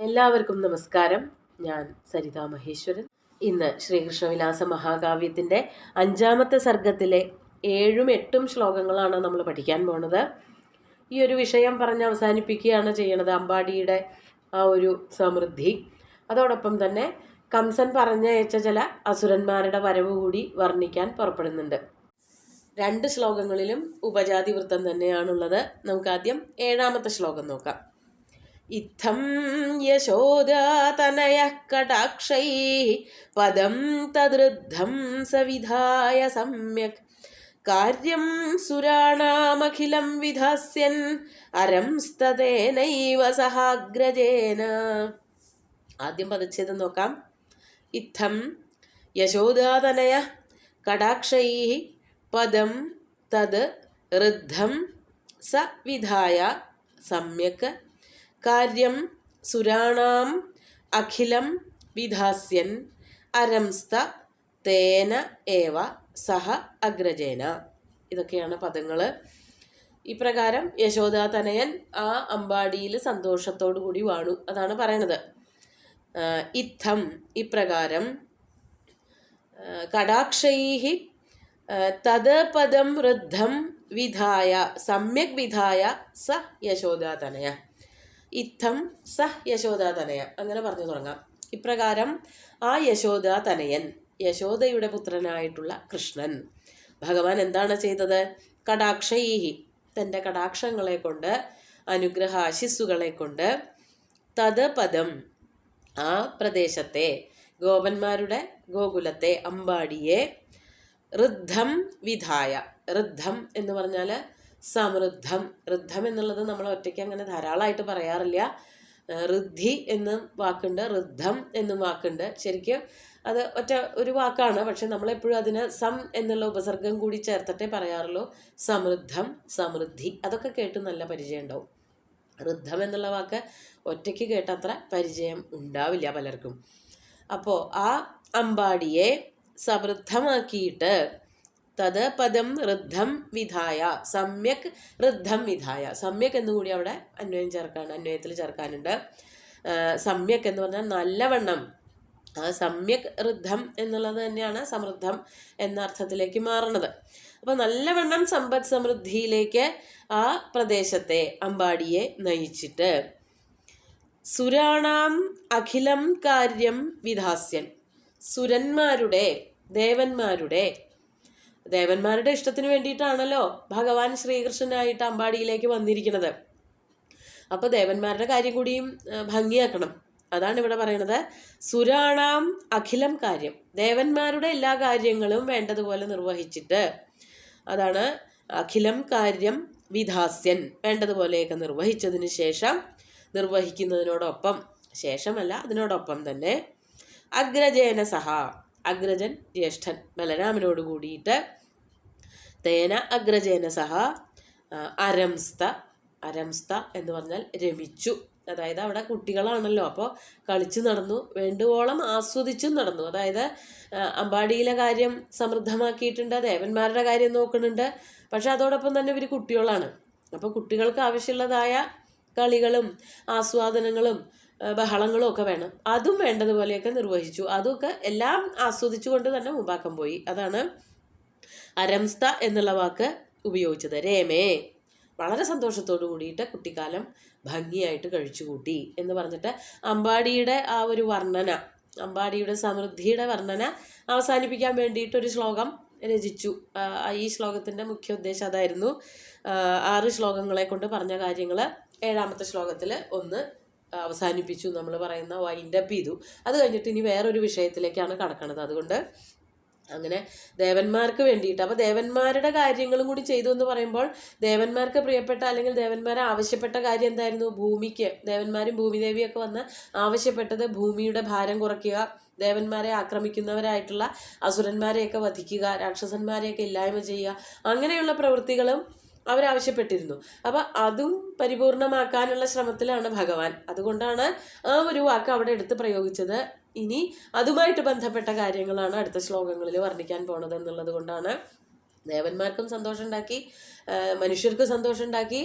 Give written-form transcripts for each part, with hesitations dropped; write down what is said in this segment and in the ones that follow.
എല്ലാവർക്കും നമസ്കാരം. ഞാൻ സരിതാ മഹേശ്വരൻ. ഇന്ന് ശ്രീകൃഷ്ണവിലാസ മഹാകാവ്യത്തിൻ്റെ 5-ാമത്തെ സർഗത്തിലെ 7ഉം 8ഉം ശ്ലോകങ്ങളാണ് നമ്മൾ പഠിക്കാൻ പോണത്. ഈ ഒരു വിഷയം പറഞ്ഞ് അവസാനിപ്പിക്കുകയാണ് ചെയ്യണത്, അമ്പാടിയുടെ ആ ഒരു സമൃദ്ധി. അതോടൊപ്പം തന്നെ കംസൻ പറഞ്ഞയച്ച ചില അസുരന്മാരുടെ വരവ് കൂടി വർണ്ണിക്കാൻ പുറപ്പെടുന്നുണ്ട്. 2 ശ്ലോകങ്ങളിലും ഉപജാതി വൃത്തം തന്നെയാണുള്ളത്. നമുക്കാദ്യം 7ാമത്തെ ശ്ലോകം നോക്കാം. ഇത്തം യശോദാതനയഃ കടാക്ഷൈഃ പദം തദ്രുദ്ധം സവിധായ സമ്യക് കാര്യം സുരാണാമഖിലം വിധാസ്യൻ അരംസ്തതേനൈവ സഹാഗ്രജേന. ആദ്യം പദച്ഛേദം നോക്കാം. ഇത്തം യശോദാതനയഃ കടാക്ഷൈഃ പദം തദ് ഋദ്ധം സവിധായ സമ്യക് കാര്യം സുരാണാം അഖിലം വിധാസ്യൻ അരംസ്ത തേന ഏവ സഹ അഗ്രജേന. ഇതൊക്കെയാണ് പദങ്ങൾ. ഇപ്രകാരം യശോദാതനയൻ ആ അമ്പാടിയിൽ സന്തോഷത്തോടു കൂടി വാണു, അതാണ് പറയണത്. ഇത്തം ഇപ്രകാരം, കടാക്ഷൈഹി തത് പദം ഋദ്ധം വിധായ സമ്യക് വിധായ സ യശോദാതനയ. ഇത്തം സ യശോദാതനയ, അങ്ങനെ പറഞ്ഞു തുടങ്ങാം. ഇപ്രകാരം ആ യശോദാതനയൻ, യശോദയുടെ പുത്രനായിട്ടുള്ള കൃഷ്ണൻ, ഭഗവാൻ എന്താണ് ചെയ്തത്? കടാക്ഷൈഹി, തൻ്റെ കടാക്ഷങ്ങളെ കൊണ്ട്, അനുഗ്രഹ ആശിസ്സുകളെ കൊണ്ട്, തത് പദം, ആ പ്രദേശത്തെ, ഗോപന്മാരുടെ ഗോകുലത്തെ, അമ്പാടിയെ, ഋദ്ധം വിധായ, ഋദ്ധം എന്ന് പറഞ്ഞാൽ സമൃദ്ധം. ഋദ്ധം എന്നുള്ളത് നമ്മൾ ഒറ്റയ്ക്ക് അങ്ങനെ ധാരാളമായിട്ട് പറയാറില്ല. ഋദ്ധി എന്നും വാക്കുണ്ട്, ഋദ്ധം എന്നും വാക്കുണ്ട്. ശരിക്കും അത് ഒരു വാക്കാണ്, പക്ഷെ നമ്മളെപ്പോഴും അതിന് സം എന്നുള്ള ഉപസർഗം കൂടി ചേർത്തിട്ടേ പറയാറുള്ളൂ. സമൃദ്ധം, സമൃദ്ധി, അതൊക്കെ കേട്ട് നല്ല പരിചയം ഉണ്ടാവും. ഋദ്ധം എന്നുള്ള വാക്ക് ഒറ്റയ്ക്ക് കേട്ടത്ര പരിചയം ഉണ്ടാവില്ല പലർക്കും. അപ്പോൾ ആ അമ്പാടിയെ സമൃദ്ധമാക്കിയിട്ട്, തത് പദം ഋദ്ധം വിധായ സമ്യക് ഋദ്ധം വിധായ, സമ്യക് എന്നുകൂടി അവിടെ അന്വയത്തിൽ ചേർക്കാനുണ്ട്. സമ്യക് എന്ന് പറഞ്ഞാൽ നല്ലവണ്ണം. ആ സമ്യക് ഋദ്ധം എന്നുള്ളത് തന്നെയാണ് സമൃദ്ധം എന്ന അർത്ഥത്തിലേക്ക് മാറുന്നത്. അപ്പോൾ നല്ലവണ്ണം സമ്പദ് സമൃദ്ധിയിലേക്ക് ആ പ്രദേശത്തെ അമ്പാടിയെ നയിച്ചിട്ട്, സുരാണാം അഖിലം കാര്യം വിധാസ്യൻ, സുരന്മാരുടെ, ദേവന്മാരുടെ ഇഷ്ടത്തിന് വേണ്ടിയിട്ടാണല്ലോ ഭഗവാൻ ശ്രീകൃഷ്ണനായിട്ട് അമ്പാടിയിലേക്ക് വന്നിരിക്കുന്നത്. അപ്പോൾ ദേവന്മാരുടെ കാര്യം കൂടിയും ഭംഗിയാക്കണം. അതാണ് ഇവിടെ പറയണത്. സുരാണാം അഖിലം കാര്യം, ദേവന്മാരുടെ എല്ലാ കാര്യങ്ങളും വേണ്ടതുപോലെ നിർവഹിച്ചിട്ട്, അതാണ് അഖിലം കാര്യം വിധാസ്യൻ, വേണ്ടതുപോലെയൊക്കെ നിർവഹിച്ചതിന് ശേഷം, നിർവഹിക്കുന്നതിനോടൊപ്പം, ശേഷമല്ല അതിനോടൊപ്പം തന്നെ, അഗ്രജേന സഹ, അഗ്രജൻ ജ്യേഷ്ഠൻ ബലരാമനോട് കൂടിയിട്ട്, തേന അഗ്രജേന സഹ അരംസ്ത, അരംസ്ത എന്ന് പറഞ്ഞാൽ രമിച്ചു. അതായത് അവിടെ കുട്ടികളാണല്ലോ, അപ്പോൾ കളിച്ചു നടന്നു, വേണ്ടുവോളം ആസ്വദിച്ചും നടന്നു. അതായത് അമ്പാടിയിലെ കാര്യം സമൃദ്ധമാക്കിയിട്ടുണ്ട്, ദേവന്മാരുടെ കാര്യം നോക്കുന്നുണ്ട്, പക്ഷെ അതോടൊപ്പം തന്നെ ഇവർ കുട്ടികളാണ്. അപ്പോൾ കുട്ടികൾക്ക് ആവശ്യമുള്ളതായ കളികളും ആസ്വാദനങ്ങളും ബഹളങ്ങളും ഒക്കെ വേണം. അതും വേണ്ടതുപോലെയൊക്കെ നിർവഹിച്ചു. അതൊക്കെ എല്ലാം ആസ്വദിച്ചു കൊണ്ട് തന്നെ മുമ്പാക്കം പോയി. അതാണ് അരംസ്ത എന്നുള്ള വാക്ക് ഉപയോഗിച്ചത്. രേമേ, വളരെ സന്തോഷത്തോടു കൂടിയിട്ട് കുട്ടിക്കാലം ഭംഗിയായിട്ട് കഴിച്ചുകൂട്ടി എന്ന് പറഞ്ഞിട്ട് അമ്പാടിയുടെ ആ ഒരു വർണ്ണന, അമ്പാടിയുടെ സമൃദ്ധിയുടെ വർണ്ണന അവസാനിപ്പിക്കാൻ വേണ്ടിയിട്ടൊരു ശ്ലോകം രചിച്ചു. ഈ ശ്ലോകത്തിൻ്റെ മുഖ്യ ഉദ്ദേശം അതായിരുന്നു. 6 ശ്ലോകങ്ങളെ കൊണ്ട് പറഞ്ഞ കാര്യങ്ങൾ 7ാമത്തെ ശ്ലോകത്തിൽ ഒന്ന് അവസാനിപ്പിച്ചു. നമ്മൾ പറയുന്ന വൈൻഡപ്പ് ചെയ്തു. അത് കഴിഞ്ഞിട്ട് ഇനി വേറൊരു വിഷയത്തിലേക്കാണ് കടക്കണത്. അതുകൊണ്ട് അങ്ങനെ ദേവന്മാർക്ക് വേണ്ടിയിട്ട്, അപ്പോൾ ദേവന്മാരുടെ കാര്യങ്ങളും കൂടി ചെയ്തു എന്ന് പറയുമ്പോൾ, ദേവന്മാർക്ക് പ്രിയപ്പെട്ട അല്ലെങ്കിൽ ദേവന്മാരെ ആവശ്യപ്പെട്ട കാര്യം എന്തായിരുന്നു? ഭൂമിക്ക്, ദേവന്മാരും ഭൂമിദേവിയൊക്കെ വന്ന് ആവശ്യപ്പെട്ടത് ഭൂമിയുടെ ഭാരം കുറയ്ക്കുക, ദേവന്മാരെ ആക്രമിക്കുന്നവരായിട്ടുള്ള അസുരന്മാരെയൊക്കെ വധിക്കുക, രാക്ഷസന്മാരെയൊക്കെ ഇല്ലായ്മ ചെയ്യുക, അങ്ങനെയുള്ള പ്രവൃത്തികളും അവരാവശ്യപ്പെട്ടിരുന്നു. അപ്പം അതും പരിപൂർണമാക്കാനുള്ള ശ്രമത്തിലാണ് ഭഗവാൻ. അതുകൊണ്ടാണ് ആ ഒരു വാക്ക് അവിടെ എടുത്ത് പ്രയോഗിച്ചത്. ഇനി അതുമായിട്ട് ബന്ധപ്പെട്ട കാര്യങ്ങളാണ് അടുത്ത ശ്ലോകങ്ങളിൽ വർണ്ണിക്കാൻ പോണത് എന്നുള്ളത് കൊണ്ടാണ് ദേവന്മാർക്കും സന്തോഷം ഉണ്ടാക്കി, മനുഷ്യർക്ക് സന്തോഷം ഉണ്ടാക്കി.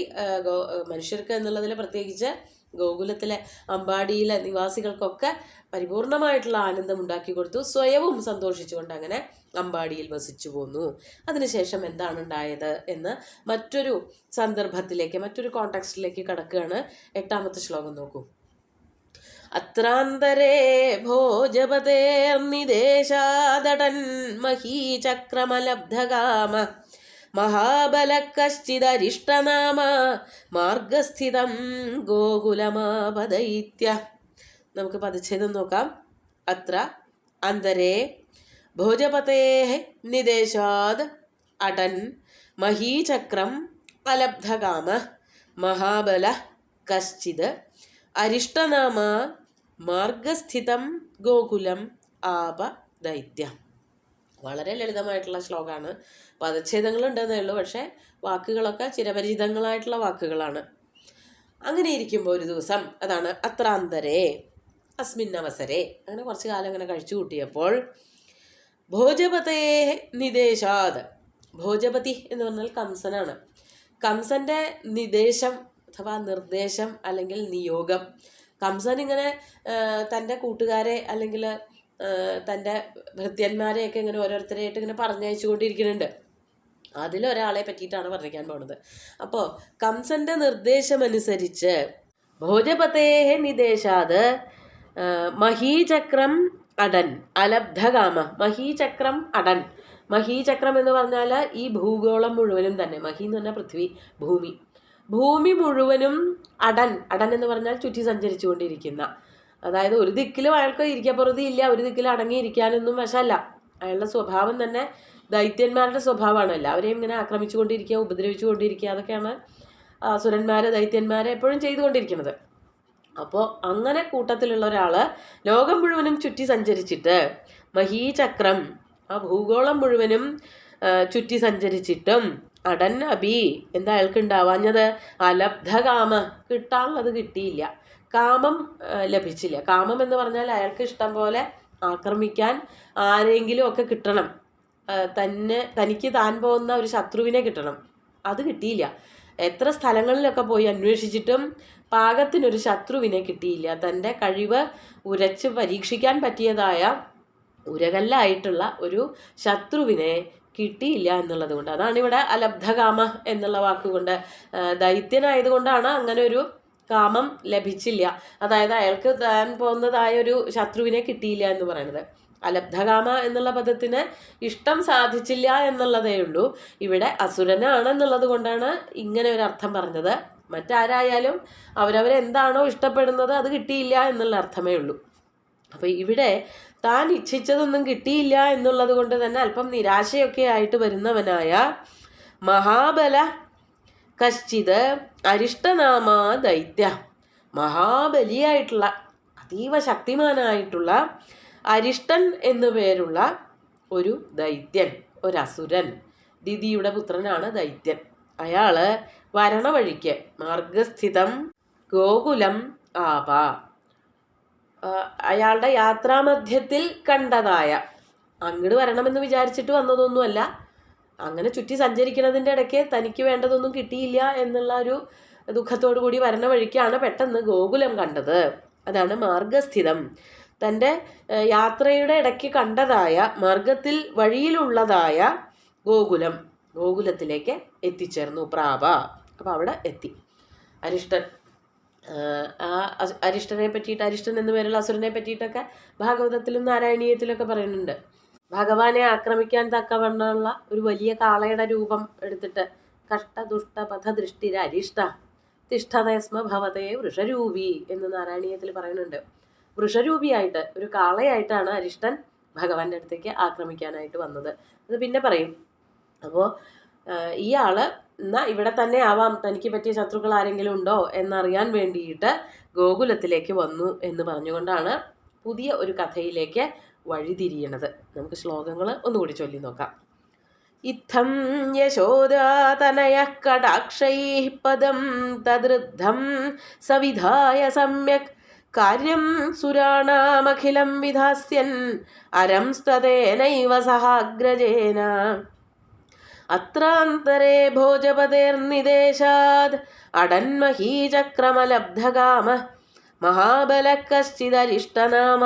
മനുഷ്യർക്ക് എന്നുള്ളതിൽ പ്രത്യേകിച്ച് ഗോകുലത്തിലെ അമ്പാടിയിലെ നിവാസികൾക്കൊക്കെ പരിപൂർണമായിട്ടുള്ള ആനന്ദം ഉണ്ടാക്കി കൊടുത്തു. സ്വയവും സന്തോഷിച്ചുകൊണ്ട് അങ്ങനെ അമ്പാടിയിൽ വസിച്ചു പോന്നു. അതിനുശേഷം എന്താണ് ഉണ്ടായത് എന്ന് മറ്റൊരു സന്ദർഭത്തിലേക്ക്, മറ്റൊരു കോണ്ടെക്സ്റ്റിലേക്ക് കടക്കുകയാണ്. 8ാമത്തെ ശ്ലോകം നോക്കൂ. അത്രാന്തരേ ഭോജപതേർനിദേശാദടൻ മഹീചക്രമലബ്ധകാമ മഹാബല കശ്ചിദരിഷ്ടനാമ മാർഗസ്ഥിതം ഗോകുലമാപദൈത്യ. നമുക്ക് പദച്ഛേദം നോക്കാം. അത്ര അന്തരേ ഭോജപതേഃ നിദേശാദ് അടൻ മഹീചക്രം അലബ്ധകാമ മഹാബല കശ്ചിത് അരിഷ്ടനാമ മാർഗസ്ഥിതം ഗോകുലം ആപ ദൈത്യ. വളരെ ലളിതമായിട്ടുള്ള ശ്ലോകമാണ്. പദച്ഛേദങ്ങളുണ്ടെന്നേ ഉള്ളൂ, പക്ഷേ വാക്കുകളൊക്കെ ചിരപരിചിതങ്ങളായിട്ടുള്ള വാക്കുകളാണ്. അങ്ങനെ ഇരിക്കുമ്പോൾ ഒരു ദിവസം, അതാണ് അത്രാന്തരേ അസ്മിന്നവസരേ, അങ്ങനെ കുറച്ച് കാലം അങ്ങനെ കഴിച്ചു കൂട്ടിയപ്പോൾ ഭോജപതേ നിദേശാദ്, ഭോജപതി എന്ന് പറഞ്ഞാൽ കംസനാണ്. കംസൻ്റെ നിദേശം അഥവാ നിർദ്ദേശം അല്ലെങ്കിൽ നിയോഗം. കംസൻ ഇങ്ങനെ തൻ്റെ കൂട്ടുകാരെ അല്ലെങ്കിൽ തൻ്റെ ഭൃത്യന്മാരെയൊക്കെ ഇങ്ങനെ ഓരോരുത്തരെയായിട്ട് ഇങ്ങനെ പറഞ്ഞയച്ചു കൊണ്ടിരിക്കുന്നുണ്ട്. അതിലൊരാളെ പറ്റിയിട്ടാണ് പറഞ്ഞിരിക്കാൻ പോകുന്നത്. അപ്പോൾ കംസൻ്റെ നിർദ്ദേശമനുസരിച്ച് ഭോജപതേഃ നിദേശാത് മഹീചക്രം അടൻ അലബ്ധകാമ. മഹീചക്രം അടൻ, മഹീചക്രം എന്ന് പറഞ്ഞാൽ ഈ ഭൂഗോളം മുഴുവനും തന്നെ, മഹി എന്ന് പറഞ്ഞാൽ പൃഥ്വി, ഭൂമി, ഭൂമി മുഴുവനും അടൻ, അടൻ എന്ന് പറഞ്ഞാൽ ചുറ്റി സഞ്ചരിച്ചു കൊണ്ടിരിക്കുന്ന, അതായത് ഒരു ദിക്കിലും അയാൾക്ക് ഇരിക്കപ്പുറതി ഇല്ല, ഒരു ദിക്കിൽ അടങ്ങിയിരിക്കാനൊന്നും വശമല്ല. അയാളുടെ സ്വഭാവം തന്നെ ദൈത്യന്മാരുടെ സ്വഭാവമാണ്. എല്ലാവരെയും ഇങ്ങനെ ആക്രമിച്ചു കൊണ്ടിരിക്കുക, ഉപദ്രവിച്ചു കൊണ്ടിരിക്കുക, അതൊക്കെയാണ് അസുരന്മാരെ ദൈത്യന്മാരെ എപ്പോഴും ചെയ്തുകൊണ്ടിരിക്കുന്നത്. അപ്പോൾ അങ്ങനെ കൂട്ടത്തിലുള്ള ഒരാൾ ലോകം മുഴുവനും ചുറ്റി സഞ്ചരിച്ചിട്ട് മഹീചക്രം, ആ ഭൂഗോളം മുഴുവനും ചുറ്റി സഞ്ചരിച്ചിട്ടും അടൻ അബി, എന്താ അയാൾക്ക് ഉണ്ടാവാഞ്ഞത്? അലബ്ധകാമ, കിട്ടാനുള്ളത് കിട്ടിയില്ല, കാമം ലഭിച്ചില്ല. കാമം എന്ന് പറഞ്ഞാൽ അയാൾക്ക് ഇഷ്ടം പോലെ ആക്രമിക്കാൻ ആരെങ്കിലും ഒക്കെ കിട്ടണം, തനിക്ക് താൻ പോകുന്ന ഒരു ശത്രുവിനെ കിട്ടണം, അത് കിട്ടിയില്ല. എത്ര സ്ഥലങ്ങളിലൊക്കെ പോയി അന്വേഷിച്ചിട്ടും പാകത്തിനൊരു ശത്രുവിനെ കിട്ടിയില്ല. തൻ്റെ കഴിവ് ഉരച്ച് പരീക്ഷിക്കാൻ പറ്റിയതായ ഉരകല്ലായിട്ടുള്ള ഒരു ശത്രുവിനെ കിട്ടിയില്ല എന്നുള്ളത് കൊണ്ട്, അതാണ് ഇവിടെ അലബ്ധകാമ എന്നുള്ള വാക്കുകൊണ്ട്, ദൈത്യനായതുകൊണ്ടാണ് അങ്ങനെ ഒരു കാമം ലഭിച്ചില്ല, അതായത് അയാൾക്ക് താൻ പോകുന്നതായ ഒരു ശത്രുവിനെ കിട്ടിയില്ല എന്ന് പറയുന്നത്. അലബ്ധകാമ എന്നുള്ള പദത്തിന് ഇഷ്ടം സാധിച്ചില്ല എന്നുള്ളതേ ഉള്ളൂ. ഇവിടെ അസുരനാണെന്നുള്ളത് കൊണ്ടാണ് ഇങ്ങനെ ഒരു അർത്ഥം പറഞ്ഞത്. മറ്റാരായാലും അവരവരെന്താണോ ഇഷ്ടപ്പെടുന്നത് അത് കിട്ടിയില്ല എന്നുള്ള അർത്ഥമേ ഉള്ളൂ. അപ്പോൾ ഇവിടെ താൻ ഇച്ഛിച്ചതൊന്നും കിട്ടിയില്ല എന്നുള്ളത് കൊണ്ട് തന്നെ അല്പം നിരാശയൊക്കെ ആയിട്ട് വരുന്നവനായ മഹാബല കശ്ചിത് അരിഷ്ടനാമ ദൈത്യ, മഹാബലിയായിട്ടുള്ള അതീവ ശക്തിമാനായിട്ടുള്ള അരിഷ്ടൻ എന്നു പേരുള്ള ഒരു ദൈത്യൻ, ഒരസുരൻ, ദിതിയുടെ പുത്രനാണ് ദൈത്യൻ. അയാൾ വരണ വഴിക്ക് മാർഗസ്ഥിതം ഗോകുലം ആപ, അയാളുടെ യാത്രാമധ്യത്തിൽ കണ്ടതായ, അങ്ങോട്ട് വരണമെന്ന് വിചാരിച്ചിട്ട് വന്നതൊന്നുമല്ല, അങ്ങനെ ചുറ്റി സഞ്ചരിക്കുന്നതിൻ്റെ ഇടയ്ക്ക് തനിക്ക് വേണ്ടതൊന്നും കിട്ടിയില്ല എന്നുള്ള ഒരു ദുഃഖത്തോടു കൂടി വരണ വഴിക്കാണ് പെട്ടെന്ന് ഗോകുലം കണ്ടത്. അതാണ് മാർഗസ്ഥിതം. തൻ്റെ യാത്രയുടെ ഇടയ്ക്ക് കണ്ടതായ, മാർഗത്തിൽ വഴിയിലുള്ളതായ ഗോകുലം, ഗോകുലത്തിലേക്ക് എത്തിച്ചേർന്നു. പ്രാപ, അപ്പോൾ അവിടെ എത്തി. അരിഷ്ടൻ, ആ അരിഷ്ടനെ പറ്റിയിട്ട്, അരിഷ്ടൻ എന്നു പേരുള്ള അസുരനെ പറ്റിയിട്ടൊക്കെ ഭാഗവതത്തിലും നാരായണീയത്തിലൊക്കെ പറയുന്നുണ്ട്. ഭഗവാനെ ആക്രമിക്കാൻ തക്കവണ്ണമുള്ള ഒരു വലിയ കാളയുടെ രൂപം എടുത്തിട്ട് കഷ്ടദുഷ്ട പഥദൃഷ്ടിര അരിഷ്ട തിഷ്ഠതസ്മ ഭവതേ വൃഷരൂപി എന്ന് നാരായണീയത്തിൽ പറയുന്നുണ്ട്. വൃഷരൂപിയായിട്ട്, ഒരു കാളയായിട്ടാണ് അരിഷ്ടൻ ഭഗവാന്റെ അടുത്തേക്ക് ആക്രമിക്കാനായിട്ട് വന്നത്. അത് പിന്നെ പറയും. അപ്പോൾ ഇയാൾ എന്നാൽ ഇവിടെ തന്നെ ആവാം, തനിക്ക് പറ്റിയ ശത്രുക്കൾ ആരെങ്കിലും ഉണ്ടോ എന്നറിയാൻ വേണ്ടിയിട്ട് ഗോകുലത്തിലേക്ക് വന്നു എന്ന് പറഞ്ഞുകൊണ്ടാണ് പുതിയ ഒരു കഥയിലേക്ക് വഴിതിരിയണത്. നമുക്ക് ശ്ലോകങ്ങൾ ഒന്നുകൂടി ചൊല്ലി നോക്കാം. ഇത്തം യശോദാതനയഃ കടാക്ഷൈഃ പദം തദൃദ്ധം സവിധായ സമ്യക് കാര്യം സുരാണാമഖിലം വിധാസ്യൻ അരം സ്തതേനൈവ സഹാഗ്രജേന അത്രാന്തരേ ഭോജപതേർനിദേശാദ് അടന്മഹീചക്രമലബ്ധകാമ മഹാബല കശ്ചിദരിഷ്ടനാമ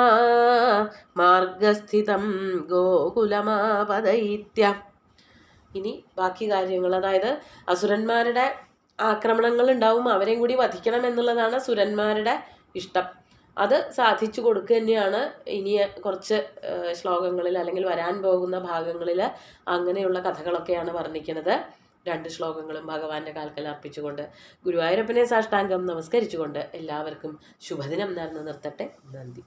മാർഗസ്ഥിതം ഗോകുലമാപദൈത്യ. ഇനി ബാക്കി കാര്യങ്ങൾ, അതായത് അസുരന്മാരുടെ ആക്രമണങ്ങൾ ഉണ്ടാവും, അവരെയും കൂടി വധിക്കണം എന്നുള്ളതാണ് സുരന്മാരുടെ ഇഷ്ടം. അത് സാധിച്ചു കൊടുക്കുക തന്നെയാണ് ഇനി കുറച്ച് ശ്ലോകങ്ങളിൽ അല്ലെങ്കിൽ വരാൻ പോകുന്ന ഭാഗങ്ങളിൽ അങ്ങനെയുള്ള കഥകളൊക്കെയാണ് വർണ്ണിക്കുന്നത്. 2 ശ്ലോകങ്ങളും ഭഗവാന്റെ കാൽക്കൽ അർപ്പിച്ചുകൊണ്ട് ഗുരുവായൂരപ്പനെ സാഷ്ടാംഗം നമസ്കരിച്ചുകൊണ്ട് എല്ലാവർക്കും ശുഭദിനം നേർന്ന് നിർത്തട്ടെ. നന്ദി.